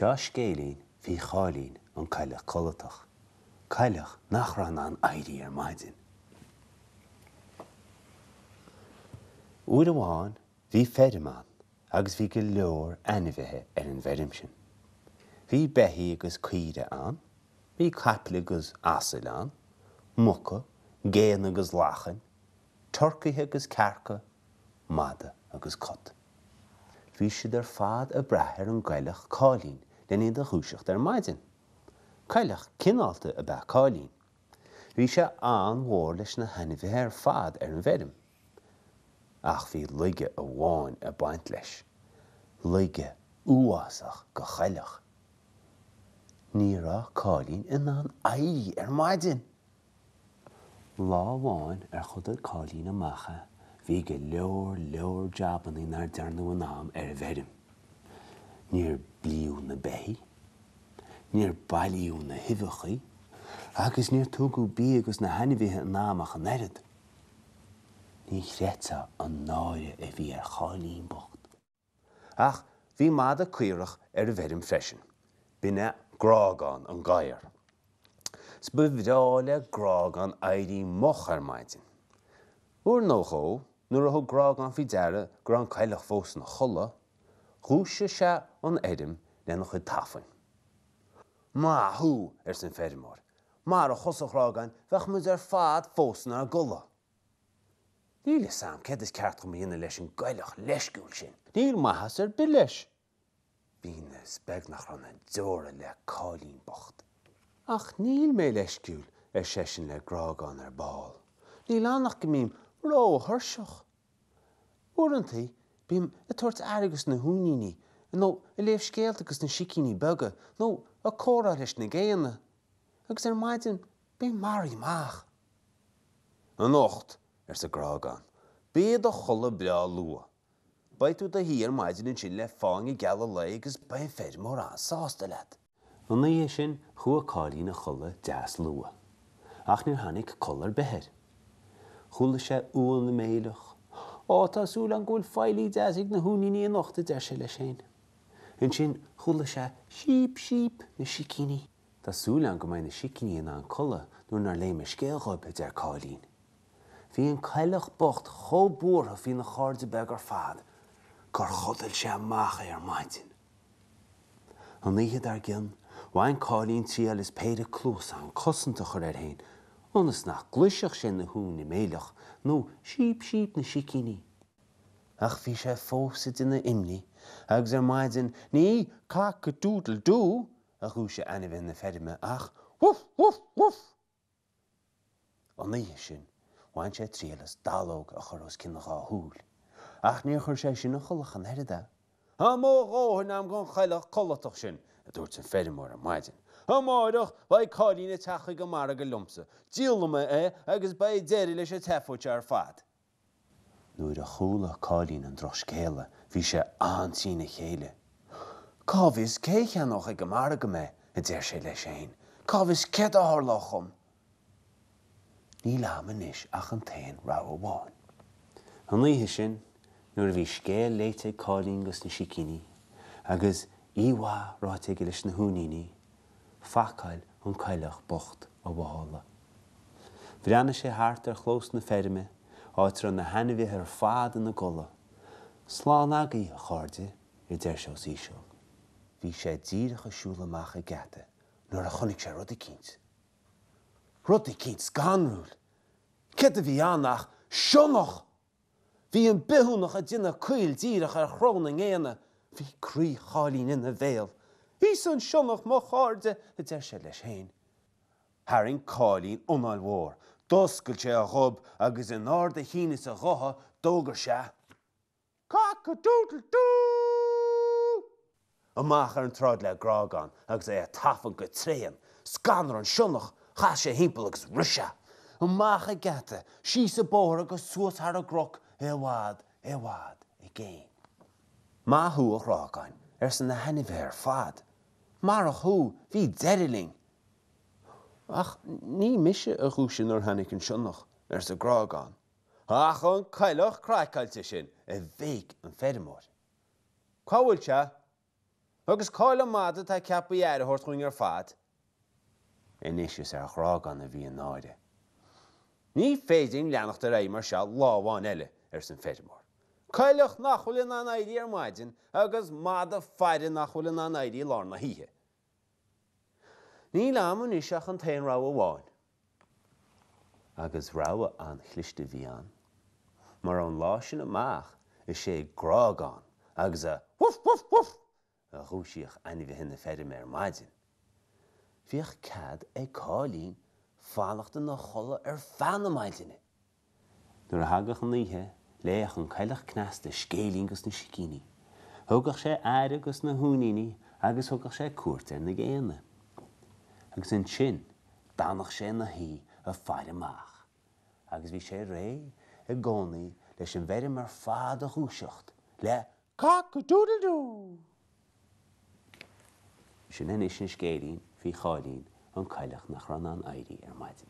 Seo scéilín bhí Cháilín an Coileach Codlatach. Coileach nach an éirí maidin. Uair amháin bhí feirm agus bhí go leor ainmhithe an bheirm sin. Bhí beithí agus cuire an, bhí capla agus asail an, mucha, géan agus lachan, torcaithe agus carcha, mada agus cot. Bhí siad ar fad a brethir an Coileach Cháilín den iad a chúiseacht maidin. Coileach cinálta a bheith Cháilín. Bhí sé an mhór leis na hainmhithe ar fad an bheirm. Ach bhí laige hAoine a baint leis. Laige uafásach go Coileach. Ní raibh Cháilín in an éirí maidin. Lá hAoine ar chud Cháilín amach bhí go leor jabannaí nar dearnú an am bheirm. Níor bliú na beithí, níor bailíú na hibhachaí, agus níor tugadh bí agus na hainmhithe an amach an airad. Ní chreata an náire a bhí ar Cháilín bocht. Ach bhí mada cuireach bheirm freisin. Bine grágán an gcáir. Sbudháile grágán éirí moch maidin. Uair nóchó, nuair a thug grágán fhí deire gur an Coileach fós na chola, chúise sé an éirim lena chud tafainn. Má thú san feirmór, mar a chosach grágán bheith muid ar fad fós na gola. Níl is sam cad is ceart go míonna leis an Coileach leisciúil sin. Níl maithas ar bi leis. Bhín beag nach ranna deora le Cháilín bocht. Ach níl mé leisciúil sesin le grágán ar báil. Níl annach go mím ró thuirseach. Uaireantaí, bím a tuairt agus na húnaíní, nó a léamh scéalta agus na sicíní beaga, nó a córa leis na géanna. Agus maidin bí marí maach. An ocht sa grágán, béad a chola breá lua. Baitú a hí maidin in sin le fáing I geall Lae agus bain feirmór an sásta leat. An é sin chua Cháilín a chola deas lua. Ach níor tháinig colar bethir. Chula sé úil na méileach. Tá súil an gúil fáilí deasig na húnaíní an ochta deir sé le sin. In sin chula sé síp na sicíní. Tá súil an go mbeidh na sicíní an cola nuair nar léime scéalghóipe ar Cháilín. Bhí an Coileach bocht chomh bhí na cháirde beag ar fad, gur chodail sé amach maidin. An iad ar gin, bhain Cháilín tríal is péide clús an cosanta chur hain, onas nach gluiseach sin na húna méileach, nó síp na sicíní. Ach bhí sé fósaid ina imní, agus maidin ní cairdiúil a chúise ainmhithe na feirme ach woof. An iad sin, bhain sé tríalas dálóg a chur os cinnaá húil. Ach níor chur sé sin a cholach an heiride. Ha mó róhann am gan Coileach Codlatach sin, a dúirt san feirmór maidin. Ha máireach bhaid Cháilín a techa go mar go lumsa. Díolama agus ba déir leis a tefóite ar fad. Nuair a chúla Cháilín an dros céile, bhí sé antína chéile. Cábhís cé cheannach ag go mar go mé a déir sé leis sin. Cábhís cé a thorlachom. Ní lámanis ach an tain rá bháin. Aníthe sin, nuair a bhí scéal léite Cháilín gus na sicíní, agus íhá ráiteige leis na húnaíní, facail an Coileach bocht ó bhála. Bhreanna sé thart ar chlós na feirme, áitir na hainmhithe ar fad na gola. Slán agaí a cháirde déir sé os íseol. Bhí sé díreach a siúil amach a gceata, nuair a chonig sé rud cínt. Rud cínt scanrúil. Cé a bhí annach sionach. Bhí an bithúnach a dine cuil díreach ar chrón an ggéana, bhí crí Cháilín ina bhéal. Hís an sionach má cháirde a déir sé leis hain. Thairn Cháilín ionáil mhór, doscail sé a rob agus in ard a hínas a gotha dógur sé. Cairdiúil! Amach ar an trád le grágán agus a tafan go tréan, scanar an sionach, cha sé himpeall agus ruise. Amach a gceata, síos a bóthar agus suas thar a groch, éhád, i géin. Má thú a grágáin san na hainmhithe ar fad. Mar a thú, bhí deireling. Ach, ní mise a chúise nuair tháinig an sionach sa grágán. Ach an Coileach cráicáilte sin a bhéic an feirmór. Cá bhfuil sé? agus cáil mada tá ceappa dhearú hort chuing ar fad. Inis ar chrágan a bhí an náide. Ní féidir leannacht a raibh mar seo láháin eile ar san féidirmór. Coileach nachhfuil an éirí ar maidin agus mada feirm nachhfuil an éirí lár na híthe. Ní leamú iseach an tain rá bháin. Agus rá an chliiste bhí an. Mar an lá sin amach is sé grágán agus a wuf wuf wuf a rúisíoch ainmhí hinna féidirm ar maidin. Bhíoch cad Cáilín fálaachta na chola ar fan na maidine. Nuair a hagach an níthe, léach an Coileach cneasta scéilín gus na sicíní. Thugach sé éirí gus na húnaíní agus thugach sé cuairteoir na géine. Agus an sin, danach sé na hí a feirmach. Agus bhí sé ré a gcónaí leis an bhéirim ar fád a chúiseacht le cac-a-doodle-doo. Sin inis sin scéilín hí Cháilín an Coileach nach ran an éirí ar maidin.